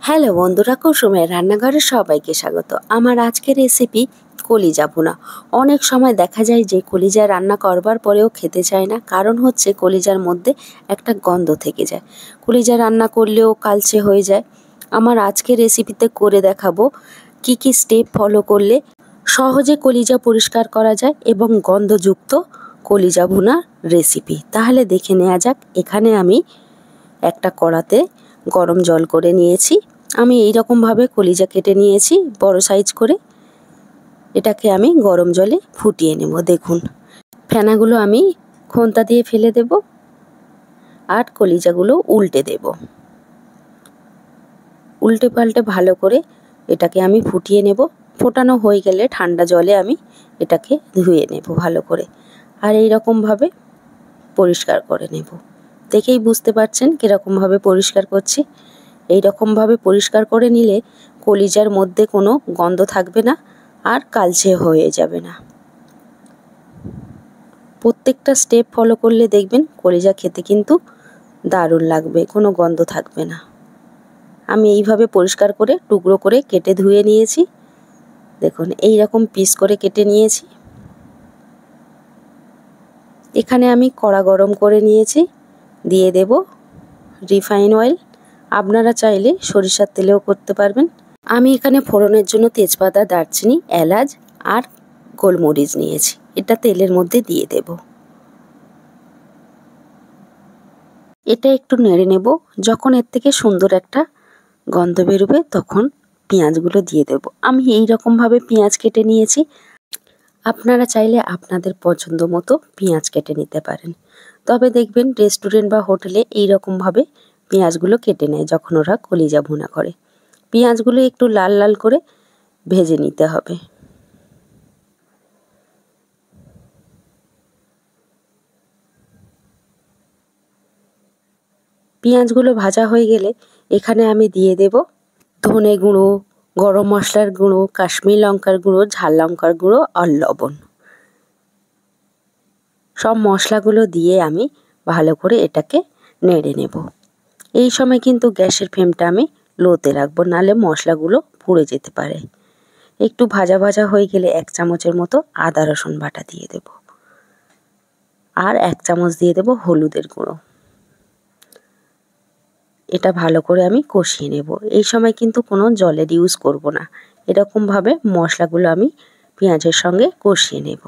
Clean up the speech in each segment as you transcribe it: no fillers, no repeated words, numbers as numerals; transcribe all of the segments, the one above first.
Hello বন্ধুরা, কুসুমের রান্নাঘরে সবাইকে স্বাগত। আমার আজকের রেসিপি কলিজা ভুনা। অনেক সময় দেখা যায় যে কলিজা রান্না করবার পরেও খেতে চায় না, কারণ হচ্ছে কলিজার মধ্যে একটা গন্ধ থেকে যায়। কলিজা রান্না করলেও কালচে হয়ে যায়। আমার আজকের রেসিপিতে করে দেখাবো কি কি স্টেপ ফলো করলে সহজে কলিজা পরিষ্কার করা যায় এবং গন্ধযুক্ত কলিজা ভুনা রেসিপি। তাহলে দেখে নেওয়া যাক। এখানে আমি একটা কড়াতে গরম জল করে নিয়েছি। আমি এই রকমভাবে কলিজা কেটে নিয়েছি বড় সাইজ করে। এটাকে আমি গরম জলে ফুটিয়ে নেব। দেখুন, ফেনাগুলো আমি খন্তা দিয়ে ফেলে দেব আর কলিজাগুলো উল্টে দেব। উল্টে পাল্টে ভালো করে এটাকে আমি ফুটিয়ে নেব। ফোটানো হয়ে গেলে ঠান্ডা জলে আমি এটাকে ধুয়ে নেব ভালো করে, আর এই রকমভাবে পরিষ্কার করে নেব। দেখেই বুঝতে পারছেন কীরকমভাবে পরিষ্কার করছি। এই রকমভাবে পরিষ্কার করে নিলে কলিজার মধ্যে কোনো গন্ধ থাকবে না আর কালচে হয়ে যাবে না। প্রত্যেকটা স্টেপ ফলো করলে দেখবেন কলিজা খেতে কিন্তু দারুণ লাগবে, কোনো গন্ধ থাকবে না। আমি এইভাবে পরিষ্কার করে টুকরো করে কেটে ধুয়ে নিয়েছি। দেখুন, এই রকম পিস করে কেটে নিয়েছি। এখানে আমি কড়া গরম করে নিয়েছি, দিয়ে দেব রিফাইন অয়েল। আপনারা চাইলে সরিষার তেলেও করতে পারবেন। আমি এখানে ফোড়নের জন্য তেজপাতা, দারচিনি, এলাচ আর গোলমরিচ নিয়েছি। এটা তেলের মধ্যে দিয়ে দেব। এটা একটু নেড়ে নেব। যখন এর থেকে সুন্দর একটা গন্ধ বেরোবে তখন পেঁয়াজগুলো দিয়ে দেব। আমি এই রকমভাবে পেঁয়াজ কেটে নিয়েছি। আপনারা চাইলে আপনাদের পছন্দ মতো পেঁয়াজ কেটে নিতে পারেন। তবে দেখবেন রেস্টুরেন্ট বা হোটেলে এই রকমভাবে পেঁয়াজগুলো কেটে নেয় যখন ওরা কলিজা ভুনা করে। পেঁয়াজগুলো একটু লাল লাল করে ভেজে নিতে হবে। পেঁয়াজগুলো ভাজা হয়ে গেলে এখানে আমি দিয়ে দেব ধনে গুঁড়ো, গরম মশলার গুঁড়ো, কাশ্মীরি লঙ্কার গুঁড়ো, ঝাল লঙ্কার গুঁড়ো আর লবণ। সব মশলাগুলো দিয়ে আমি ভালো করে এটাকে নেড়ে নেব। এই সময় কিন্তু গ্যাসের ফ্লেমটা আমি লোতে রাখবো, নাহলে মশলাগুলো পুড়ে যেতে পারে। একটু ভাজা ভাজা হয়ে গেলে 1 চামচের মতো আদা রসুন বাটা দিয়ে দেব, আর 1 চামচ দিয়ে দেব হলুদের গুঁড়ো। এটা ভালো করে আমি কষিয়ে নেব। এই সময় কিন্তু কোনো জলের ইউজ করব না। এরকমভাবে মশলাগুলো আমি পেঁয়াজের সঙ্গে কষিয়ে নেব।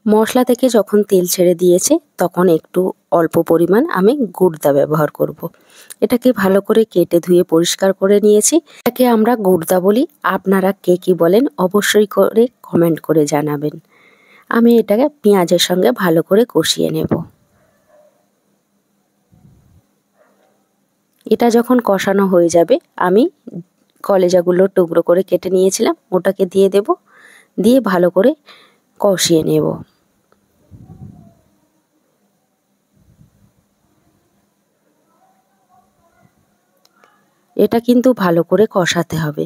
মশলা থেকে যখন তেল ছেড়ে দিয়েছে তখন একটু অল্প পরিমাণ আমি গুড়দা ব্যবহার করব। এটাকে ভালো করে কেটে ধুয়ে পরিষ্কার করে নিয়েছি। এটাকে আমরা গুড়দা বলি। আপনারা কে কী বলেন অবশ্যই করে কমেন্ট করে জানাবেন। আমি এটাকে পেঁয়াজের সঙ্গে ভালো করে কষিয়ে নেব। এটা যখন কষানো হয়ে যাবে আমি কলিজাগুলো টুকরো করে কেটে নিয়েছিলাম ওটাকে দিয়ে দেব, দিয়ে ভালো করে কষিয়ে নেব। এটা কিন্তু ভালো করে কষাতে হবে,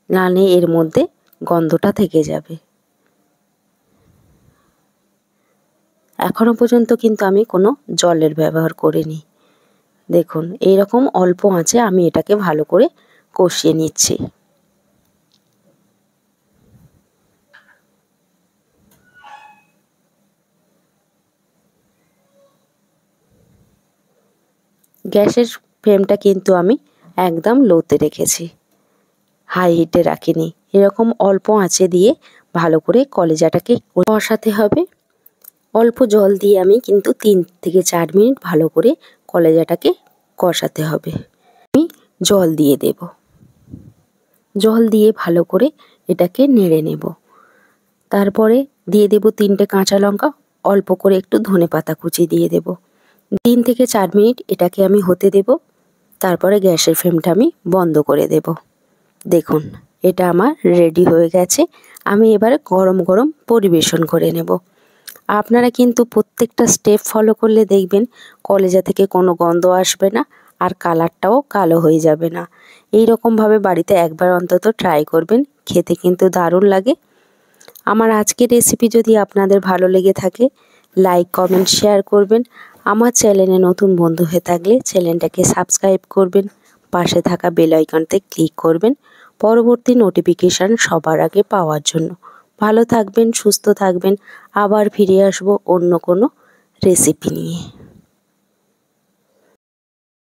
নাহলে এর মধ্যে গন্ধটা থেকে যাবে। এখনো পর্যন্ত কিন্তু আমি কোনো জলের ব্যবহার করিনি। দেখুন, এই রকম অল্প আঁচে আমি এটাকে ভালো করে কষিয়ে নিচ্ছি। গ্যাসের ফ্লেমটা কিন্তু আমি একদম লোতে রেখেছি, হাই হিটে রাখিনি। এরকম অল্প আঁচে দিয়ে ভালো করে কলিজাটাকে কষাতে হবে। অল্প জল দিয়ে আমি কিন্তু 3 থেকে 4 মিনিট ভালো করে কলিজাটাকে কষাতে হবে। আমি জল দিয়ে দেব। জল দিয়ে ভালো করে এটাকে নেড়ে নেব। তারপরে দিয়ে দেব 3টে কাঁচা লঙ্কা, অল্প করে একটু ধনেপাতা কুচি দিয়ে দেব। 3 থেকে 4 মিনিট এটাকে আমি হতে দেব। তারপরে গ্যাসের ফ্লেমটা আমি বন্ধ করে দেব। দেখুন, এটা আমার রেডি হয়ে গেছে। আমি এবারে গরম গরম পরিবেশন করে নেব। আপনারা কিন্তু প্রত্যেকটা স্টেপ ফলো করলে দেখবেন কলিজা থেকে কোনো গন্ধ আসবে না আর কালারটাও কালো হয়ে যাবে না। এই রকমভাবে বাড়িতে একবার অন্তত ট্রাই করবেন, খেতে কিন্তু দারুণ লাগে। আমার আজকের রেসিপি যদি আপনাদের ভালো লেগে থাকে লাইক, কমেন্ট, শেয়ার করবেন। আমার চ্যানেলে নতুন বন্ধু হয়ে থাকলে চ্যানেলটাকে সাবস্ক্রাইব করবেন, পাশে থাকা বেল আইকনতে ক্লিক করবেন পরবর্তী নোটিফিকেশান সবার আগে পাওয়ার জন্য। ভালো থাকবেন, সুস্থ থাকবেন। আবার ফিরে আসবো অন্য কোনো রেসিপি নিয়ে।